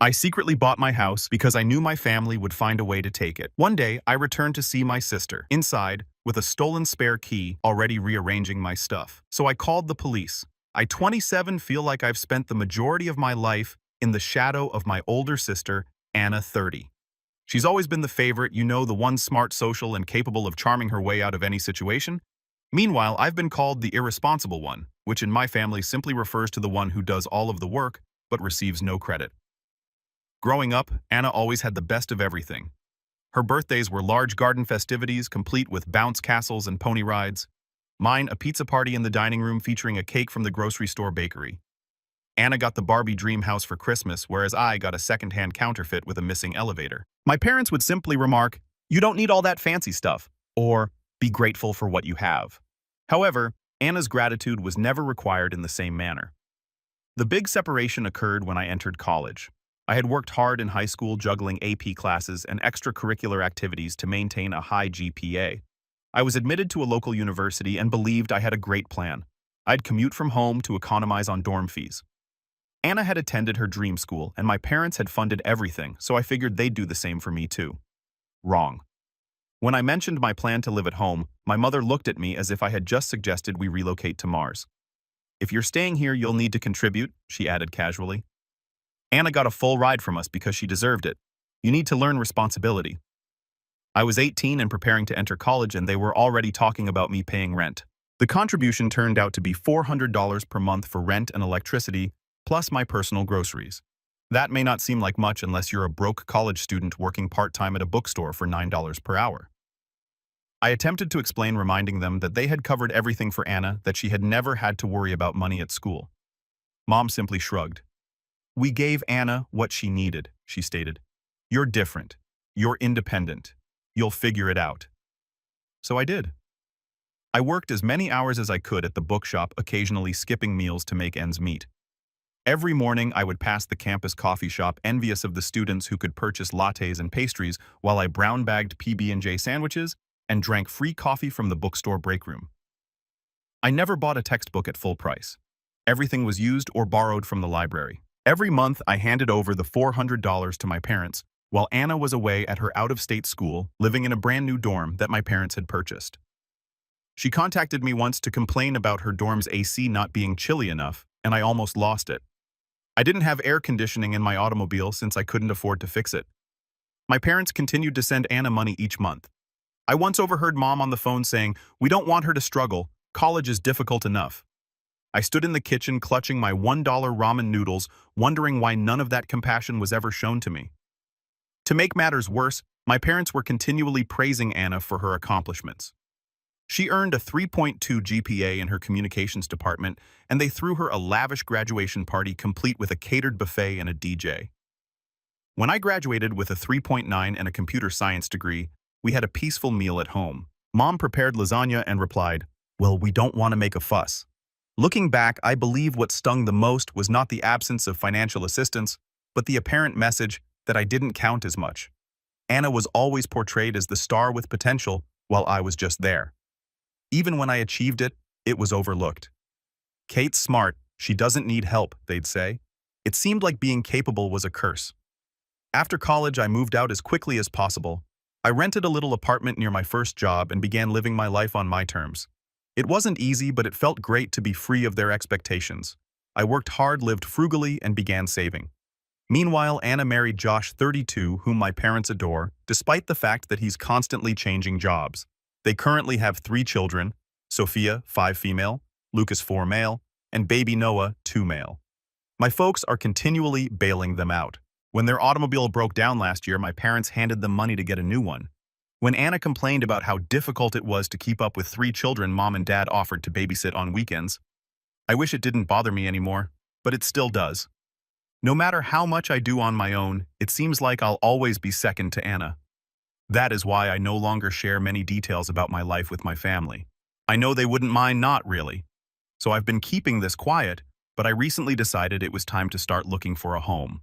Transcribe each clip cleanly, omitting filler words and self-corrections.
I secretly bought my house because I knew my family would find a way to take it. One day, I returned to see my sister inside with a stolen spare key, already rearranging my stuff. So I called the police. I, 27, feel like I've spent the majority of my life in the shadow of my older sister, Anna, 30. She's always been the favorite, the one smart, social, and capable of charming her way out of any situation. Meanwhile, I've been called the irresponsible one, which in my family simply refers to the one who does all of the work but receives no credit. Growing up, Anna always had the best of everything. Her birthdays were large garden festivities complete with bounce castles and pony rides. Mine, a pizza party in the dining room featuring a cake from the grocery store bakery. Anna got the Barbie dream house for Christmas, whereas I got a second-hand counterfeit with a missing elevator. My parents would simply remark, "You don't need all that fancy stuff," or "Be grateful for what you have." However, Anna's gratitude was never required in the same manner. The big separation occurred when I entered college. I had worked hard in high school juggling AP classes and extracurricular activities to maintain a high GPA. I was admitted to a local university and believed I had a great plan. I'd commute from home to economize on dorm fees. Anna had attended her dream school, and my parents had funded everything, so I figured they'd do the same for me too. Wrong. When I mentioned my plan to live at home, my mother looked at me as if I had just suggested we relocate to Mars. "If you're staying here, you'll need to contribute," she added casually. "Anna got a full ride from us because she deserved it. You need to learn responsibility." I was 18 and preparing to enter college, and they were already talking about me paying rent. The contribution turned out to be $400 per month for rent and electricity, plus my personal groceries. That may not seem like much unless you're a broke college student working part-time at a bookstore for $9 per hour. I attempted to explain, reminding them that they had covered everything for Anna, that she had never had to worry about money at school. Mom simply shrugged. "We gave Anna what she needed," she stated. "You're different. You're independent. You'll figure it out." So I did. I worked as many hours as I could at the bookshop, occasionally skipping meals to make ends meet. Every morning, I would pass the campus coffee shop, envious of the students who could purchase lattes and pastries, while I brown-bagged PB&J sandwiches and drank free coffee from the bookstore break room. I never bought a textbook at full price. Everything was used or borrowed from the library. Every month, I handed over the $400 to my parents, while Anna was away at her out-of-state school, living in a brand-new dorm that my parents had purchased. She contacted me once to complain about her dorm's AC not being chilly enough, and I almost lost it. I didn't have air conditioning in my automobile since I couldn't afford to fix it. My parents continued to send Anna money each month. I once overheard Mom on the phone saying, "We don't want her to struggle. College is difficult enough." I stood in the kitchen clutching my $1 ramen noodles, wondering why none of that compassion was ever shown to me. To make matters worse, my parents were continually praising Anna for her accomplishments. She earned a 3.2 GPA in her communications department, and they threw her a lavish graduation party complete with a catered buffet and a DJ. When I graduated with a 3.9 and a computer science degree, we had a peaceful meal at home. Mom prepared lasagna and replied, "Well, we don't want to make a fuss." Looking back, I believe what stung the most was not the absence of financial assistance, but the apparent message that I didn't count as much. Anna was always portrayed as the star with potential, while I was just there. Even when I achieved it, it was overlooked. "Kate's smart, she doesn't need help," they'd say. It seemed like being capable was a curse. After college, I moved out as quickly as possible. I rented a little apartment near my first job and began living my life on my terms. It wasn't easy, but it felt great to be free of their expectations. I worked hard, lived frugally, and began saving. Meanwhile, Anna married Josh, 32, whom my parents adore, despite the fact that he's constantly changing jobs. They currently have 3 children, Sophia, 5 female, Lucas, 4 male, and baby Noah, 2 male. My folks are continually bailing them out. When their automobile broke down last year, my parents handed them money to get a new one. When Anna complained about how difficult it was to keep up with 3 children, Mom and Dad offered to babysit on weekends. I wish it didn't bother me anymore, but it still does. No matter how much I do on my own, it seems like I'll always be second to Anna. That is why I no longer share many details about my life with my family. I know they wouldn't mind, not really. So I've been keeping this quiet, but I recently decided it was time to start looking for a home.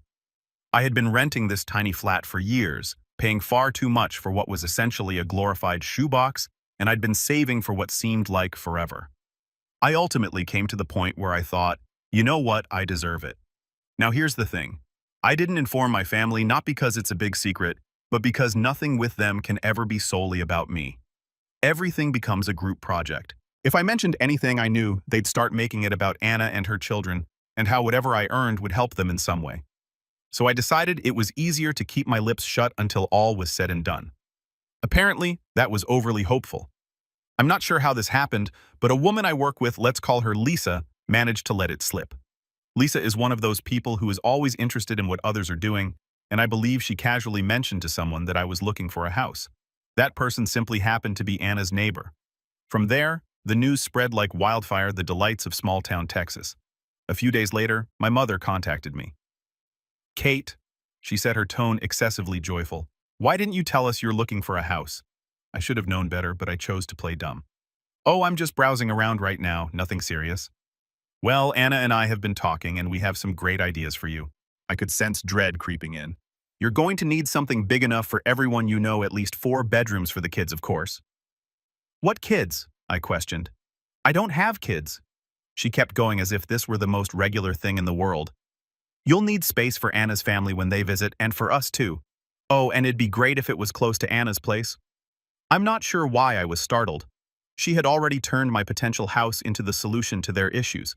I had been renting this tiny flat for years, paying far too much for what was essentially a glorified shoebox, and I'd been saving for what seemed like forever. I ultimately came to the point where I thought, you know what, I deserve it. Now here's the thing. I didn't inform my family not because it's a big secret, but because nothing with them can ever be solely about me. Everything becomes a group project. If I mentioned anything I knew, they'd start making it about Anna and her children, and how whatever I earned would help them in some way. So I decided it was easier to keep my lips shut until all was said and done. Apparently, that was overly hopeful. I'm not sure how this happened, but a woman I work with, let's call her Lisa, managed to let it slip. Lisa is one of those people who is always interested in what others are doing, and I believe she casually mentioned to someone that I was looking for a house. That person simply happened to be Anna's neighbor. From there, the news spread like wildfire, the delights of small-town Texas. A few days later, my mother contacted me. "Kate," she said, her tone excessively joyful, "why didn't you tell us you're looking for a house?" I should have known better, but I chose to play dumb. "Oh, I'm just browsing around right now, nothing serious." "Well, Anna and I have been talking, and we have some great ideas for you." I could sense dread creeping in. "You're going to need something big enough for everyone you know, at least 4 bedrooms for the kids, of course." "What kids?" I questioned. "I don't have kids." She kept going as if this were the most regular thing in the world. "You'll need space for Anna's family when they visit, and for us too. Oh, and it'd be great if it was close to Anna's place." I'm not sure why I was startled. She had already turned my potential house into the solution to their issues.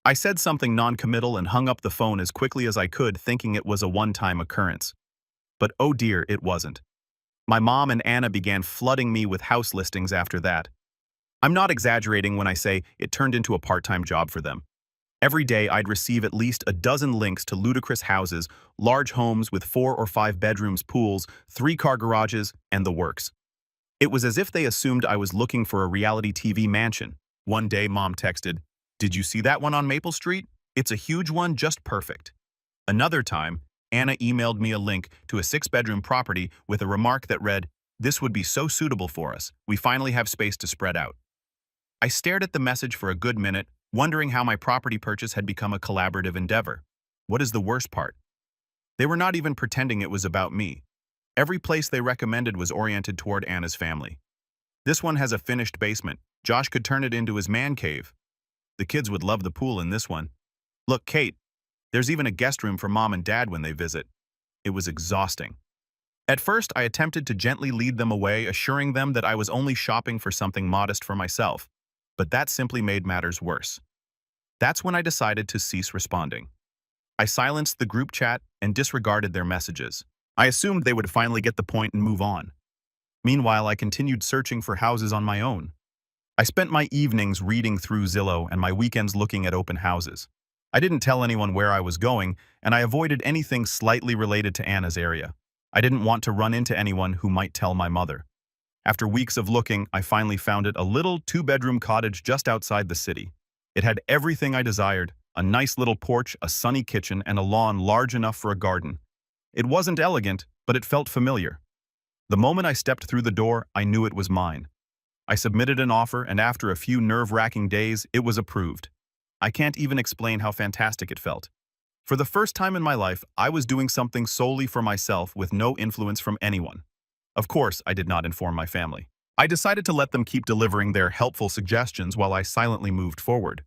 I said something non-committal and hung up the phone as quickly as I could, thinking it was a one-time occurrence. But oh dear, it wasn't. My mom and Anna began flooding me with house listings after that. I'm not exaggerating when I say it turned into a part-time job for them. Every day I'd receive at least a dozen links to ludicrous houses, large homes with 4 or 5 bedrooms, pools, 3-car garages, and the works. It was as if they assumed I was looking for a reality TV mansion. One day, Mom texted, "Did you see that one on Maple Street? It's a huge one, just perfect." Another time, Anna emailed me a link to a 6-bedroom property with a remark that read, "This would be so suitable for us. We finally have space to spread out." I stared at the message for a good minute, wondering how my property purchase had become a collaborative endeavor. What is the worst part? They were not even pretending it was about me. Every place they recommended was oriented toward Anna's family. "This one has a finished basement. Josh could turn it into his man cave. The kids would love the pool in this one. Look, Kate, there's even a guest room for Mom and Dad when they visit." It was exhausting. At first, I attempted to gently lead them away, assuring them that I was only shopping for something modest for myself, but that simply made matters worse. That's when I decided to cease responding. I silenced the group chat and disregarded their messages. I assumed they would finally get the point and move on. Meanwhile, I continued searching for houses on my own. I spent my evenings reading through Zillow and my weekends looking at open houses. I didn't tell anyone where I was going, and I avoided anything slightly related to Anna's area. I didn't want to run into anyone who might tell my mother. After weeks of looking, I finally found it, a little 2-bedroom cottage just outside the city. It had everything I desired: a nice little porch, a sunny kitchen, and a lawn large enough for a garden. It wasn't elegant, but it felt familiar. The moment I stepped through the door, I knew it was mine. I submitted an offer, and after a few nerve-wracking days, it was approved. I can't even explain how fantastic it felt. For the first time in my life, I was doing something solely for myself with no influence from anyone. Of course, I did not inform my family. I decided to let them keep delivering their helpful suggestions while I silently moved forward.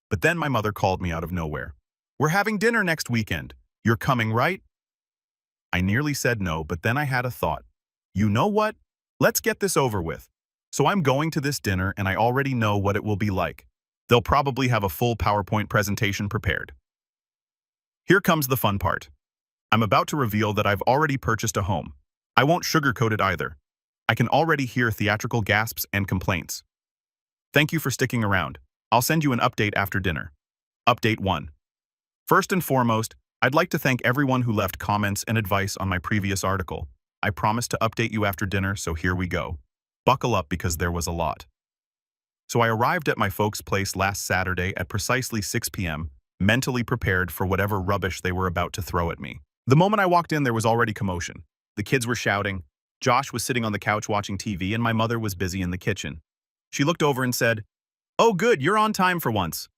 But then my mother called me out of nowhere. "We're having dinner next weekend. You're coming, right?" I nearly said no, but then I had a thought. You know what? Let's get this over with. So I'm going to this dinner, and I already know what it will be like. They'll probably have a full PowerPoint presentation prepared. Here comes the fun part. I'm about to reveal that I've already purchased a home. I won't sugarcoat it either. I can already hear theatrical gasps and complaints. Thank you for sticking around. I'll send you an update after dinner. Update 1. First and foremost, I'd like to thank everyone who left comments and advice on my previous article. I promised to update you after dinner, so here we go. Buckle up because there was a lot. So I arrived at my folks' place last Saturday at precisely 6 p.m., mentally prepared for whatever rubbish they were about to throw at me. The moment I walked in, there was already commotion. The kids were shouting, Josh was sitting on the couch watching TV, and my mother was busy in the kitchen. She looked over and said, "Oh good, you're on time for once.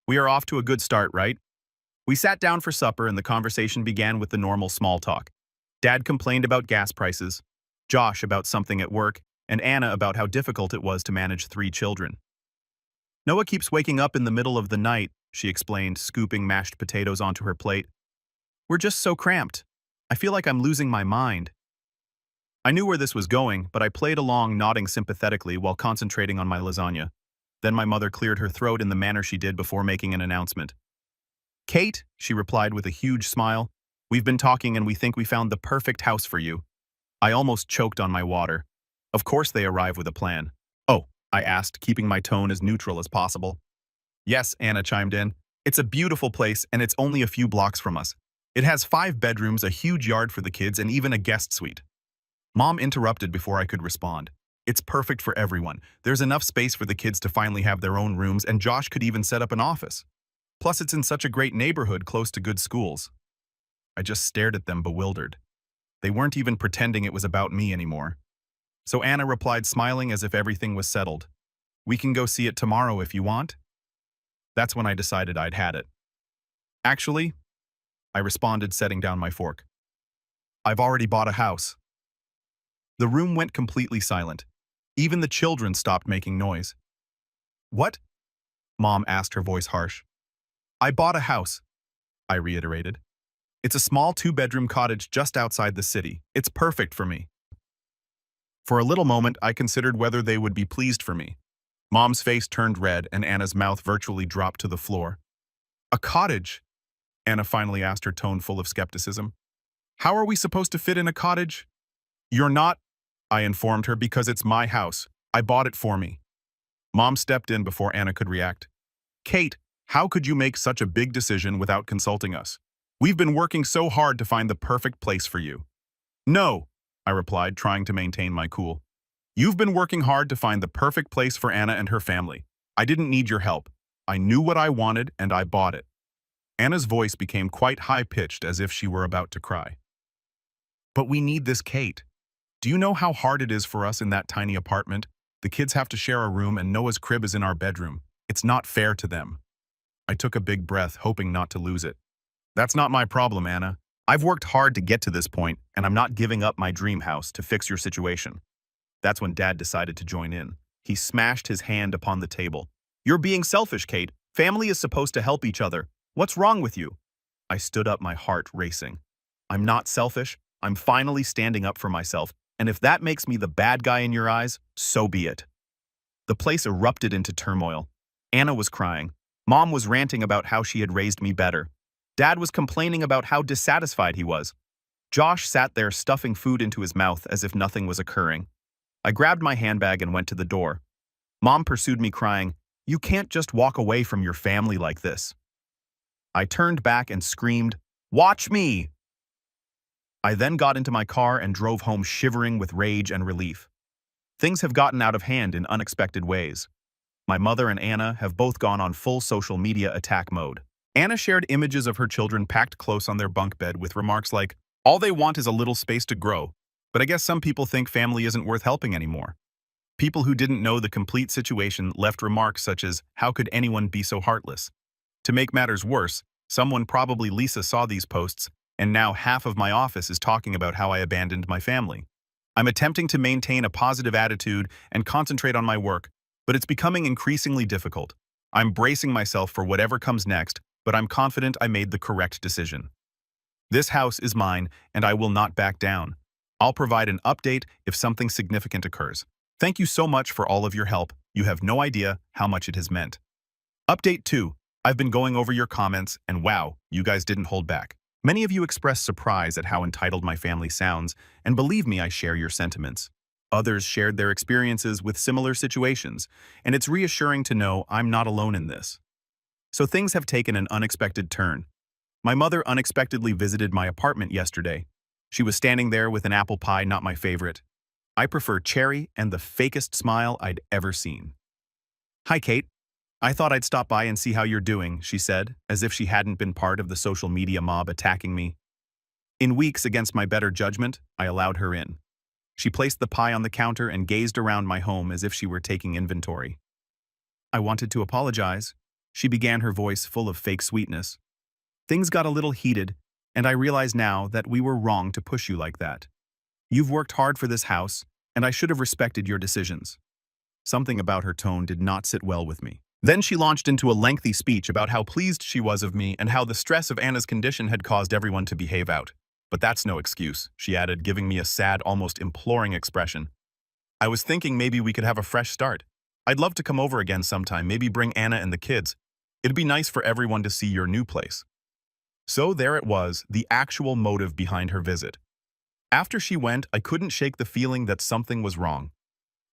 We are off to a good start, right?" We sat down for supper, and the conversation began with the normal small talk. Dad complained about gas prices, Josh about something at work, and Anna about how difficult it was to manage 3 children. "Noah keeps waking up in the middle of the night," she explained, scooping mashed potatoes onto her plate. We're just so cramped. I feel like I'm losing my mind. I knew where this was going, but I played along, nodding sympathetically while concentrating on my lasagna. Then my mother cleared her throat in the manner she did before making an announcement. Kate, she replied with a huge smile, we've been talking and we think we found the perfect house for you. I almost choked on my water. Of course they arrive with a plan. Oh, I asked, keeping my tone as neutral as possible. Yes, Anna chimed in. It's a beautiful place and it's only a few blocks from us. It has 5 bedrooms, a huge yard for the kids, and even a guest suite. Mom interrupted before I could respond. It's perfect for everyone. There's enough space for the kids to finally have their own rooms, and Josh could even set up an office. Plus, it's in such a great neighborhood close to good schools. I just stared at them bewildered. They weren't even pretending it was about me anymore. So Anna replied, smiling as if everything was settled. We can go see it tomorrow if you want. That's when I decided I'd had it. Actually, I responded, setting down my fork. I've already bought a house. The room went completely silent. Even the children stopped making noise. What? Mom asked, her voice harsh. I bought a house, I reiterated. It's a small 2-bedroom cottage just outside the city. It's perfect for me. For a little moment, I considered whether they would be pleased for me. Mom's face turned red and Anna's mouth virtually dropped to the floor. A cottage? Anna finally asked, her tone full of skepticism. How are we supposed to fit in a cottage? You're not, I informed her, because it's my house. I bought it for me. Mom stepped in before Anna could react. Kate, how could you make such a big decision without consulting us? We've been working so hard to find the perfect place for you. No, I replied, trying to maintain my cool. You've been working hard to find the perfect place for Anna and her family. I didn't need your help. I knew what I wanted and I bought it. Anna's voice became quite high-pitched, as if she were about to cry. But we need this, Kate. Do you know how hard it is for us in that tiny apartment? The kids have to share a room and Noah's crib is in our bedroom. It's not fair to them. I took a big breath, hoping not to lose it. That's not my problem, Anna. I've worked hard to get to this point, and I'm not giving up my dream house to fix your situation. That's when Dad decided to join in. He smashed his hand upon the table. You're being selfish, Kate. Family is supposed to help each other. What's wrong with you? I stood up, my heart racing. I'm not selfish. I'm finally standing up for myself, and if that makes me the bad guy in your eyes, so be it. The place erupted into turmoil. Anna was crying. Mom was ranting about how she had raised me better. Dad was complaining about how dissatisfied he was. Josh sat there stuffing food into his mouth as if nothing was occurring. I grabbed my handbag and went to the door. Mom pursued me, crying, "You can't just walk away from your family like this." I turned back and screamed, "Watch me!" I then got into my car and drove home, shivering with rage and relief. Things have gotten out of hand in unexpected ways. My mother and Anna have both gone on full social media attack mode. Anna shared images of her children packed close on their bunk bed with remarks like, "All they want is a little space to grow." But I guess some people think family isn't worth helping anymore. People who didn't know the complete situation left remarks such as, "How could anyone be so heartless?" To make matters worse, someone, probably Lisa, saw these posts, and now half of my office is talking about how I abandoned my family. I'm attempting to maintain a positive attitude and concentrate on my work, but it's becoming increasingly difficult. I'm bracing myself for whatever comes next, but I'm confident I made the correct decision. This house is mine, and I will not back down. I'll provide an update if something significant occurs. Thank you so much for all of your help. You have no idea how much it has meant. Update 2. I've been going over your comments, and wow, you guys didn't hold back. Many of you expressed surprise at how entitled my family sounds, and believe me, I share your sentiments. Others shared their experiences with similar situations, and it's reassuring to know I'm not alone in this. So things have taken an unexpected turn. My mother unexpectedly visited my apartment yesterday. She was standing there with an apple pie, not my favorite. I prefer cherry and the fakest smile I'd ever seen. "Hi, Kate. I thought I'd stop by and see how you're doing," she said, as if she hadn't been part of the social media mob attacking me. In weeks, against my better judgment, I allowed her in. She placed the pie on the counter and gazed around my home as if she were taking inventory. "I wanted to apologize," she began, her voice full of fake sweetness. "Things got a little heated, and I realize now that we were wrong to push you like that. You've worked hard for this house, and I should have respected your decisions." Something about her tone did not sit well with me. Then she launched into a lengthy speech about how pleased she was of me and how the stress of Anna's condition had caused everyone to behave out. But that's no excuse, she added, giving me a sad, almost imploring expression. I was thinking maybe we could have a fresh start. I'd love to come over again sometime, maybe bring Anna and the kids. It'd be nice for everyone to see your new place. So there it was, the actual motive behind her visit. After she went, I couldn't shake the feeling that something was wrong.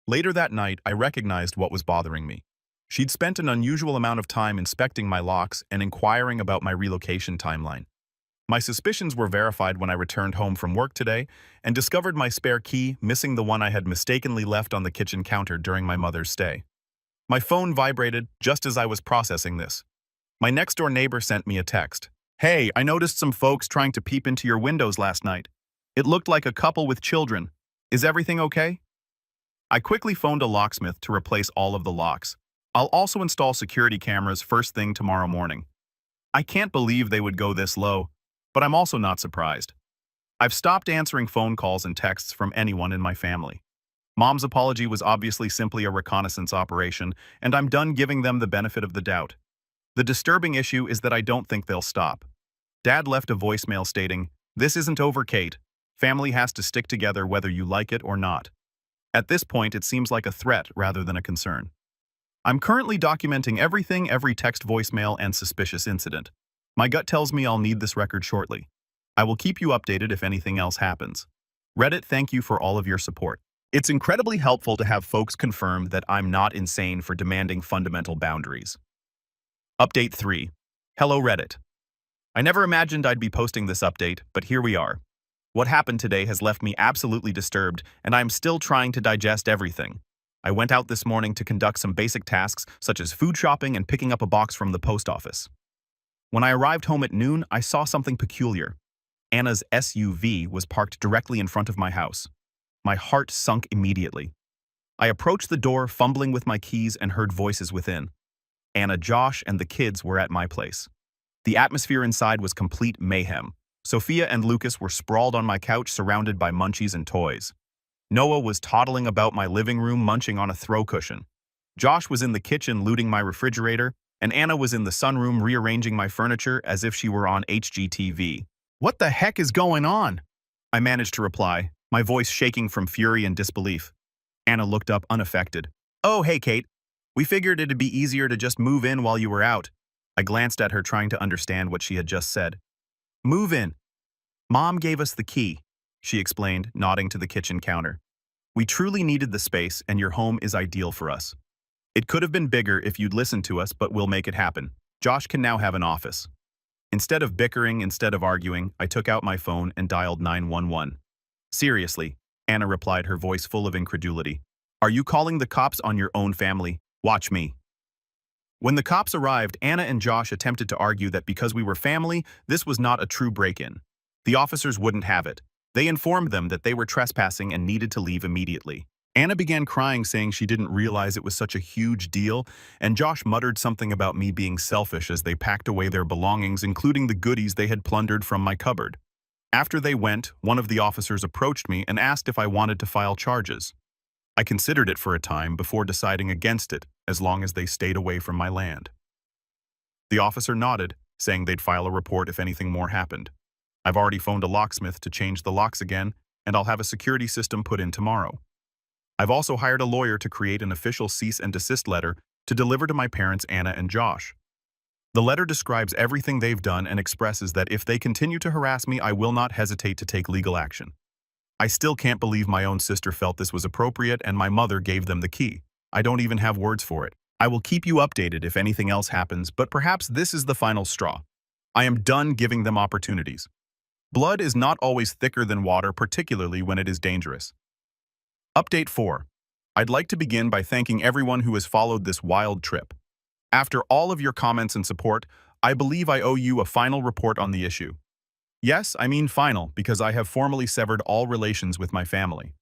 Later that night, I recognized what was bothering me. She'd spent an unusual amount of time inspecting my locks and inquiring about my relocation timeline. My suspicions were verified when I returned home from work today and discovered my spare key, missing the one I had mistakenly left on the kitchen counter during my mother's stay. My phone vibrated just as I was processing this. My next-door neighbor sent me a text. "Hey, I noticed some folks trying to peep into your windows last night. It looked like a couple with children. Is everything okay?" I quickly phoned a locksmith to replace all of the locks. I'll also install security cameras first thing tomorrow morning. I can't believe they would go this low, but I'm also not surprised. I've stopped answering phone calls and texts from anyone in my family. Mom's apology was obviously simply a reconnaissance operation, and I'm done giving them the benefit of the doubt. The disturbing issue is that I don't think they'll stop. Dad left a voicemail stating, "This isn't over, Kate. Family has to stick together whether you like it or not." At this point, it seems like a threat rather than a concern. I'm currently documenting everything, every text, voicemail, and suspicious incident. My gut tells me I'll need this record shortly. I will keep you updated if anything else happens. Reddit, thank you for all of your support. It's incredibly helpful to have folks confirm that I'm not insane for demanding fundamental boundaries. Update 3. Hello Reddit. I never imagined I'd be posting this update, but here we are. What happened today has left me absolutely disturbed, and I'm still trying to digest everything. I went out this morning to conduct some basic tasks, such as food shopping and picking up a box from the post office. When I arrived home at noon, I saw something peculiar. Anna's SUV was parked directly in front of my house. My heart sunk immediately. I approached the door, fumbling with my keys, and heard voices within. Anna, Josh, and the kids were at my place. The atmosphere inside was complete mayhem. Sophia and Lucas were sprawled on my couch, surrounded by munchies and toys. Noah was toddling about my living room, munching on a throw cushion. Josh was in the kitchen, looting my refrigerator, and Anna was in the sunroom, rearranging my furniture as if she were on HGTV. "What the heck is going on?" I managed to reply, my voice shaking from fury and disbelief. Anna looked up unaffected. "Oh, hey, Kate. We figured it'd be easier to just move in while you were out." I glanced at her, trying to understand what she had just said. "Move in. Mom gave us the key," she explained, nodding to the kitchen counter. "We truly needed the space, and your home is ideal for us. It could have been bigger if you'd listened to us, but we'll make it happen. Josh can now have an office." Instead of bickering, instead of arguing, I took out my phone and dialed 911. "Seriously," Anna replied, her voice full of incredulity. "Are you calling the cops on your own family? Watch me." When the cops arrived, Anna and Josh attempted to argue that because we were family, this was not a true break-in. The officers wouldn't have it. They informed them that they were trespassing and needed to leave immediately. Anna began crying, saying she didn't realize it was such a huge deal, and Josh muttered something about me being selfish as they packed away their belongings, including the goodies they had plundered from my cupboard. After they went, one of the officers approached me and asked if I wanted to file charges. I considered it for a time before deciding against it, as long as they stayed away from my land. The officer nodded, saying they'd file a report if anything more happened. I've already phoned a locksmith to change the locks again, and I'll have a security system put in tomorrow. I've also hired a lawyer to create an official cease and desist letter to deliver to my parents, Anna and Josh. The letter describes everything they've done and expresses that if they continue to harass me, I will not hesitate to take legal action. I still can't believe my own sister felt this was appropriate and my mother gave them the key. I don't even have words for it. I will keep you updated if anything else happens, but perhaps this is the final straw. I am done giving them opportunities. Blood is not always thicker than water, particularly when it is dangerous. Update 4. I'd like to begin by thanking everyone who has followed this wild trip. After all of your comments and support, I believe I owe you a final report on the issue. Yes, I mean final, because I have formally severed all relations with my family.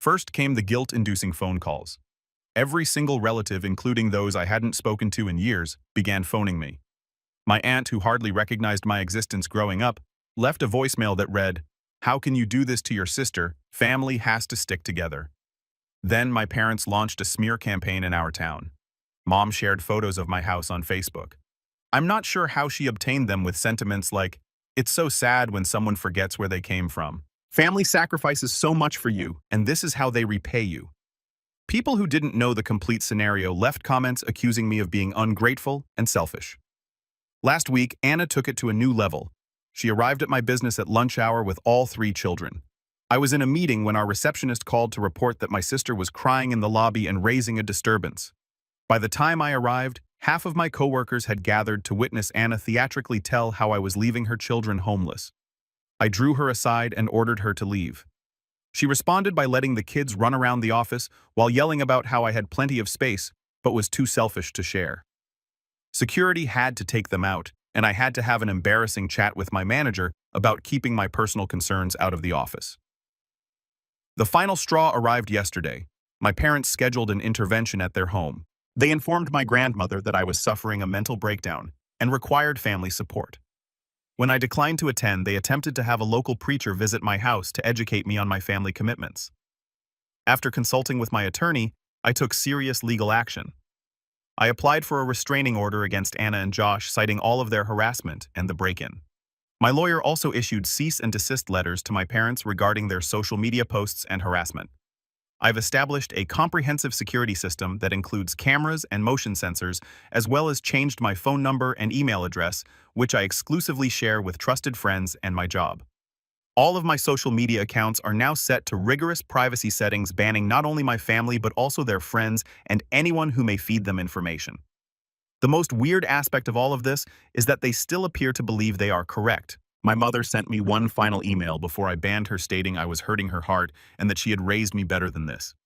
First came the guilt-inducing phone calls. Every single relative, including those I hadn't spoken to in years, began phoning me. My aunt, who hardly recognized my existence growing up, left a voicemail that read, "How can you do this to your sister? Family has to stick together." Then my parents launched a smear campaign in our town. Mom shared photos of my house on Facebook. I'm not sure how she obtained them with sentiments like, "It's so sad when someone forgets where they came from. Family sacrifices so much for you, and this is how they repay you." People who didn't know the complete scenario left comments accusing me of being ungrateful and selfish. Last week, Anna took it to a new level. She arrived at my business at lunch hour with all 3 children. I was in a meeting when our receptionist called to report that my sister was crying in the lobby and raising a disturbance. By the time I arrived, half of my coworkers had gathered to witness Anna theatrically tell how I was leaving her children homeless. I drew her aside and ordered her to leave. She responded by letting the kids run around the office while yelling about how I had plenty of space but was too selfish to share. Security had to take them out, and I had to have an embarrassing chat with my manager about keeping my personal concerns out of the office. The final straw arrived yesterday. My parents scheduled an intervention at their home. They informed my grandmother that I was suffering a mental breakdown and required family support. When I declined to attend, they attempted to have a local preacher visit my house to educate me on my family commitments. After consulting with my attorney, I took serious legal action. I applied for a restraining order against Anna and Josh, citing all of their harassment and the break-in. My lawyer also issued cease and desist letters to my parents regarding their social media posts and harassment. I've established a comprehensive security system that includes cameras and motion sensors, as well as changed my phone number and email address, which I exclusively share with trusted friends and my job. All of my social media accounts are now set to rigorous privacy settings, banning not only my family but also their friends and anyone who may feed them information. The most weird aspect of all of this is that they still appear to believe they are correct. My mother sent me one final email before I banned her, stating I was hurting her heart and that she had raised me better than this.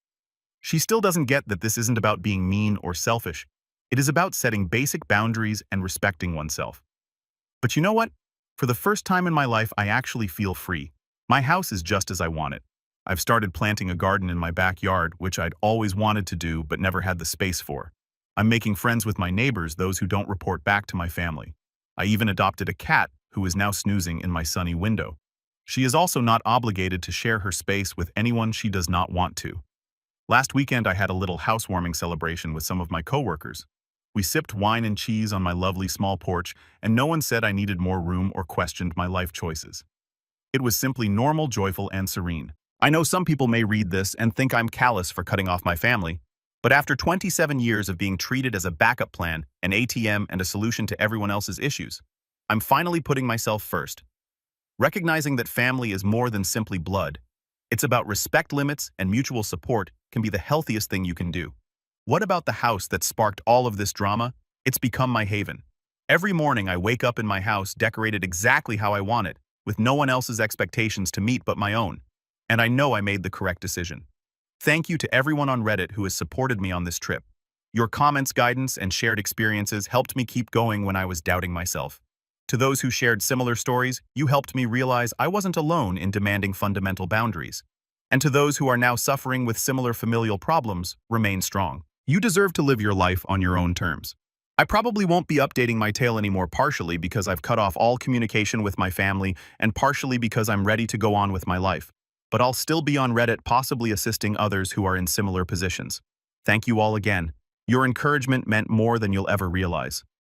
She still doesn't get that this isn't about being mean or selfish. It is about setting basic boundaries and respecting oneself. But you know what? For the first time in my life, I actually feel free. My house is just as I want it. I've started planting a garden in my backyard, which I'd always wanted to do but never had the space for. I'm making friends with my neighbors, those who don't report back to my family. I even adopted a cat who is now snoozing in my sunny window. She is also not obligated to share her space with anyone she does not want to. Last weekend, I had a little housewarming celebration with some of my coworkers. We sipped wine and cheese on my lovely small porch, and no one said I needed more room or questioned my life choices. It was simply normal, joyful, and serene. I know some people may read this and think I'm callous for cutting off my family, but after 27 years of being treated as a backup plan, an ATM, and a solution to everyone else's issues, I'm finally putting myself first. Recognizing that family is more than simply blood. It's about respect, limits, and mutual support can be the healthiest thing you can do. What about the house that sparked all of this drama? It's become my haven. Every morning I wake up in my house decorated exactly how I want it, with no one else's expectations to meet but my own. And I know I made the correct decision. Thank you to everyone on Reddit who has supported me on this trip. Your comments, guidance, and shared experiences helped me keep going when I was doubting myself. To those who shared similar stories, you helped me realize I wasn't alone in demanding fundamental boundaries. And to those who are now suffering with similar familial problems, remain strong. You deserve to live your life on your own terms. I probably won't be updating my tale anymore, partially because I've cut off all communication with my family and partially because I'm ready to go on with my life. But I'll still be on Reddit, possibly assisting others who are in similar positions. Thank you all again. Your encouragement meant more than you'll ever realize.